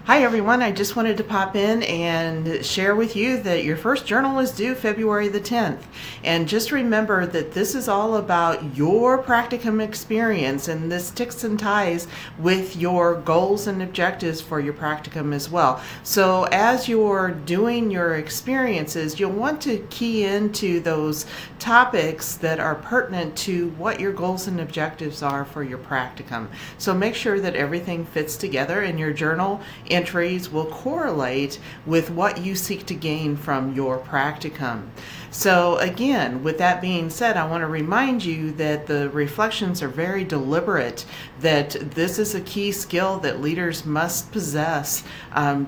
Hi everyone, I just wanted to pop in and share with you that your first journal is due February the 10th. And just remember that this is all about your practicum experience, and this ticks and ties with your goals and objectives for your practicum as well. So as you're doing your experiences, you'll want to key into those topics that are pertinent to what your goals and objectives are for your practicum. So make sure that everything fits together and your journal entries will correlate with what you seek to gain from your practicum. So again, with that being said, I want to remind you that the reflections are very deliberate, that this is a key skill that leaders must possess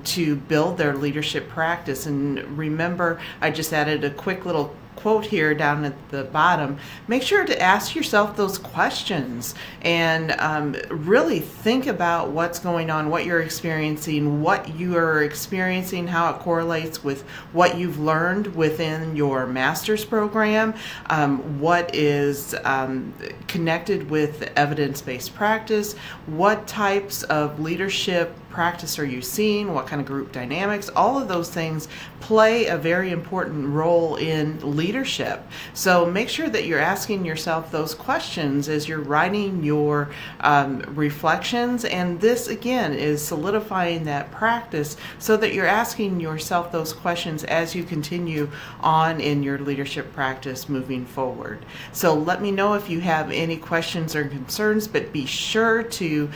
to build their leadership practice. And remember, I just added a quick little quote here down at the bottom. Make sure to ask yourself those questions and really think about what's going on, what you're experiencing, how it correlates with what you've learned within your master's program, what is connected with evidence-based practice, what types of leadership practice are you seeing, what kind of group dynamics. All of those things play a very important role in leadership. So make sure that you're asking yourself those questions as you're writing your reflections, and this again is solidifying that practice so that you're asking yourself those questions as you continue on in your leadership practice moving forward. So let me know if you have any questions or concerns, but be sure to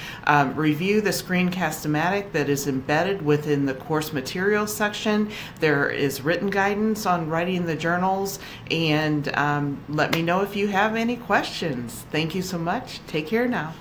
review the screencast-o-matic that is embedded within the course materials section. There is written guidance on writing the journals, and let me know if you have any questions. Thank you so much. Take care now.